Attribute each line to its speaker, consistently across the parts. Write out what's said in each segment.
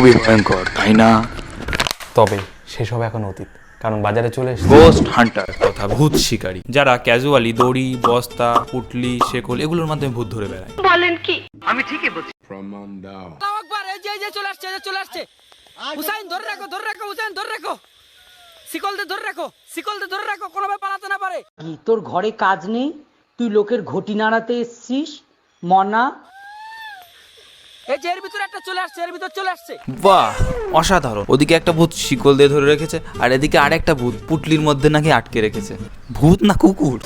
Speaker 1: খুবই ভয়ঙ্কর, তাই না?
Speaker 2: তবে সেসব এখন অতীত, কারণ বাজারে চলে এসেছে
Speaker 1: গোস্ট হান্টার
Speaker 2: তথা ভূত শিকারী, যারা ক্যাজুয়ালি দড়ি, বস্তা, পুটলি, শেকল এগুলোর মাধ্যমে ভূত ধরে বেড়ায়।
Speaker 3: বলেন কি? আমি ঠিকই বলছি।
Speaker 4: চলে আসছে হুসাইন, ধরে রাখো হুসাইন, ধরে রাখো, শিকল দিয়ে ধরে রাখো, কোনোভাবে পালাতে না পারে।
Speaker 5: তোর ঘরে কাজ নেই, তুই লোকের ঘটি নাড়াতে এসছিস মনা?
Speaker 4: এই যে এর ভিতরে একটা চলে আসছে।
Speaker 2: বাহ, অসাধারণ। ওদিকে একটা ভূত শিকল দিয়ে ধরে রেখেছে, আর এদিকে আরেকটা ভূত পুটলির মধ্যে নাকি আটকে রেখেছে। ভূত না কুকুর?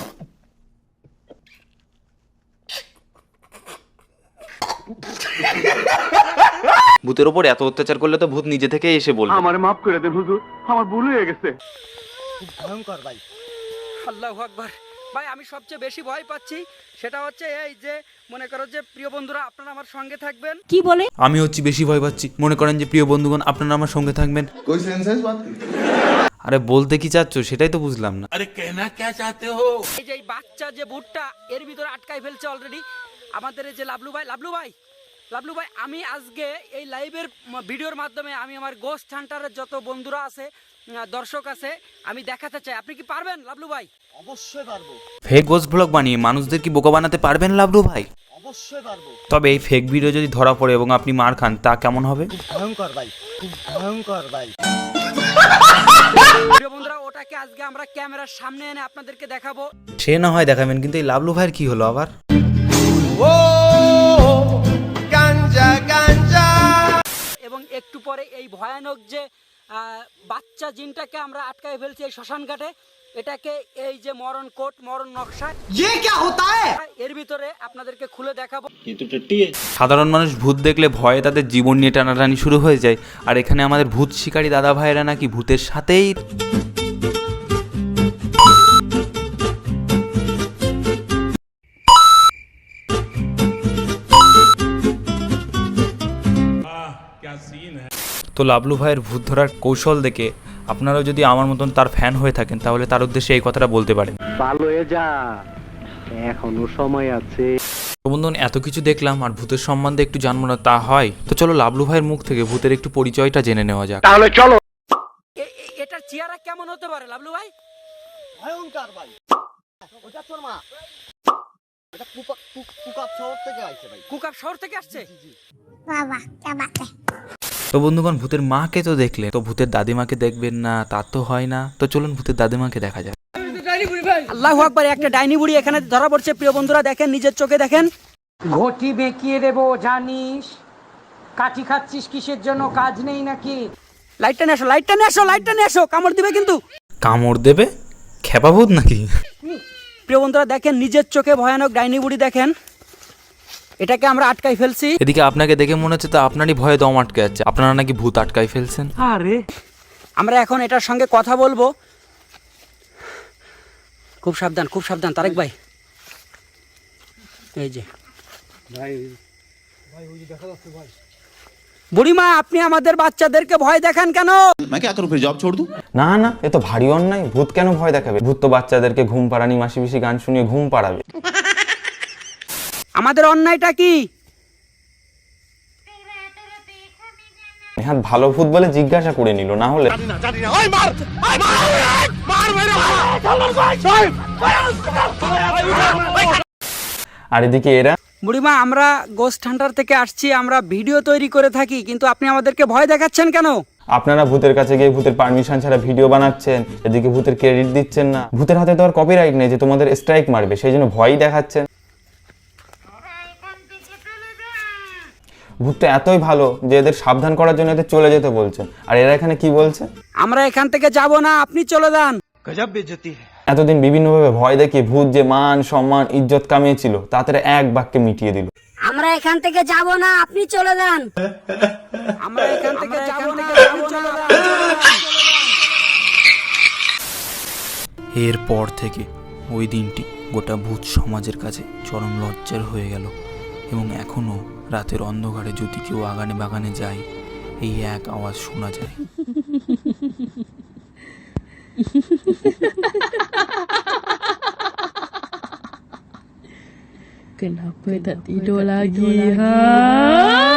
Speaker 2: ভূতের ওপর এত অত্যাচার করলে তো ভূত নিজে থেকেই এসে বলবে
Speaker 6: আমার মাফ করে দেন হুজুর, আমার ভুল হয়ে গেছে।
Speaker 5: ভয়ঙ্কর ভাই।
Speaker 4: আল্লাহু আকবার। ভাই আমি সবচেয়ে বেশি ভয় পাচ্ছি সেটা হচ্ছে এই যে মনে করো যে প্রিয় বন্ধুরা আপনারা আমার সঙ্গে থাকবেন।
Speaker 3: কি বলে?
Speaker 2: আমি হচ্ছি বেশি ভয় পাচ্ছি। মনে করেন যে প্রিয় বন্ধুগণ আপনারা আমার সঙ্গে থাকবেন। আরে বলতে কি চাচ্ছ সেটাই তো বুঝলাম না।
Speaker 4: এই যে এই বাচ্চা যে ভূতটা এর ভিতরে আটকাই ফেলছে অলরেডি আমাদের এই যে লাবলু ভাই, আমি আজকে এই লাইভের ভিডিওর মাধ্যমে আমি আমার গোস্ট হান্টারের যত বন্ধুরা আছে, দর্শক আছে, আমি দেখাতে চাই। আপনি কি পারবেন লাবলু ভাই?
Speaker 5: অবশ্যই পারবো।
Speaker 2: ফেক গোস্ট ব্লগ বানিয়ে মানুষদের কি বোকা বানাতে পারবেন লাবলু ভাই?
Speaker 5: অবশ্যই পারবো।
Speaker 2: তবে এই ফেক ভিডিও যদি ধরা পড়ে এবং আপনি মার খান, তা কেমন হবে?
Speaker 5: ভয়ঙ্কর ভাই, খুব ভয়ঙ্কর ভাই।
Speaker 4: প্রিয় বন্ধুরা, ওটাকে আজকে আমরা ক্যামেরার সামনে এনে আপনাদেরকে দেখাবো।
Speaker 2: সে না হয় দেখাবেন, কিন্তু এই লাবলু ভাইয়ের কি হলো আবার?
Speaker 4: এবং একটু পরে এই ভয়ানক যে বাচ্চা জিনটাকে আমরা আটকায় ফেলছি এই শ্মশান ঘাটে, এটাকে এই যে মরণ কোট, মরণ নকশা, এর ভিতরে আপনাদেরকে খুলে দেখাবো।
Speaker 2: সাধারণ মানুষ ভূত দেখলে ভয়ে তাদের জীবন নিয়ে টানাটানি শুরু হয়ে যায়, আর এখানে আমাদের ভূত শিকারী দাদা ভাইয়েরা নাকি ভূতের সাথেই। তো লাবলু ভাইয়ের ভূত ধরার কৌশল দেখে আপনারাও যদি আমার মতন তার ফ্যান হয়ে থাকেন, তাহলে তার উদ্দেশ্যে এই কথাটা বলতে পারেন।
Speaker 6: ভালো হয়ে যা, এখনো সময় আছে।
Speaker 2: তো বন্ধুগণ, এত কিছু দেখলাম আর ভূতের সম্বন্ধে একটু জানবো না, তা হয়? তো চলো লাবলু ভাইয়ের মুখ থেকে ভূতের একটু পরিচয়টা জেনে নেওয়া যাক।
Speaker 6: তাহলে চলো।
Speaker 4: এটার চেহারা কেমন হতে পারে লাবলু ভাই?
Speaker 5: ভয়ঙ্কর ভাই। ওটা তোর মা, এটা কুকাপ শহর থেকে আসছে ভাই।
Speaker 4: কুকাপ শহর থেকে আসছে?
Speaker 3: বাবা কে বাতে।
Speaker 2: তো বন্ধুগণ, ভূতের মাকে তো দেখলে, তো ভূতের দাদিমাকে দেখবেন না তা তো হয় না। তো চলুন ভূতের দাদিমাকে দেখা যাক।
Speaker 4: আল্লাহু আকবার, একটা ডাইনি বুড়ি এখানে ধরা পড়ছে। প্রিয় বন্ধুরা দেখেন, নিজের চোখে দেখেন।
Speaker 5: ঘটি বেঁকিয়ে দেবো জানিস? কাঠি খাচ্ছিস কিসের জন্য? কাজ নেই নাকি?
Speaker 4: লাইটটা নিয়ে আসো, কামড় দিবে কিন্তু।
Speaker 2: কামড় দেবে? খেপা ভূত নাকি?
Speaker 4: প্রিয় বন্ধুরা দেখেন, নিজের চোখে ভয়ানক ডাইনি বুড়ি দেখেন, এটাকে আমরা আটকাই ফেলছি।
Speaker 2: এদিকে আপনাকে দেখে মনে হচ্ছে তো আপনারই ভয়ে দম আটকে যাচ্ছে, আপনারা নাকি ভূত আটকাই ফেলছেন।
Speaker 5: আরে
Speaker 4: আমরা এখন এটার সঙ্গে কথা বলবো। খুব সাবধান তারেক ভাই। এই যে বুড়িমা, আপনি আমাদের বাচ্চাদেরকে ভয় দেখান কেন?
Speaker 2: না না, এ তো ভারী অন্যায়। ভূত কেন ভয় দেখাবে? ভূত তো বাচ্চাদেরকে ঘুম পাড়ানি, মাসি পিসি গান শুনিয়ে ঘুম পাড়াবে।
Speaker 4: আমাদের অন্যায়টা কি?
Speaker 2: হ্যাঁ, ভালো ভূত বলে জিজ্ঞাসা করে নিল, না হলে। আর এদিকে এরা।
Speaker 4: বুড়িমা, আমরা গোস্ট হান্টার থেকে আসছি, আমরা ভিডিও তৈরি করে থাকি, কিন্তু আপনি আমাদেরকে ভয় দেখাচ্ছেন কেন?
Speaker 2: আপনারা ভূতের কাছে গিয়ে ভূতের পারমিশন ছাড়া ভিডিও বানাচ্ছেন, এদিকে ভূতের ক্রেডিট দিচ্ছেন না। ভূতের হাতে তো আর কপিরাইট নেই যে তোমাদের স্ট্রাইক মারবে, সেই জন্য ভয়ই দেখাচ্ছেন। ভূতটা এতই ভালো যে এদের সাবধান করার জন্য এদের চলে যেতে বলছেন। আর এরা এখানে কি বলছে?
Speaker 4: আমরা এখান থেকে যাব না, আপনি চলে যান।
Speaker 2: এতদিন বিভিন্নভাবে ভয় দেখিয়ে ভূত যে মান সম্মান ইজ্জত কামিয়েছিল, তা তারা এক বাক্যে মিটিয়ে দিল।
Speaker 3: আমরা এখান থেকে যাব না, আপনি চলে যান।
Speaker 4: আমরা এখান থেকে যাব না, আপনি চলে যান।
Speaker 2: এরপর থেকে ওই দিনটি গোটা ভূত সমাজের কাছে চরম লজ্জার হয়ে গেল, এবং এখনো রাতের অন্ধকারে যদি কেউ আগানে বাগানে যায়, এই এক আওয়াজ শোনা যায়।
Speaker 7: Kenapa tak tidur lagi? Ha?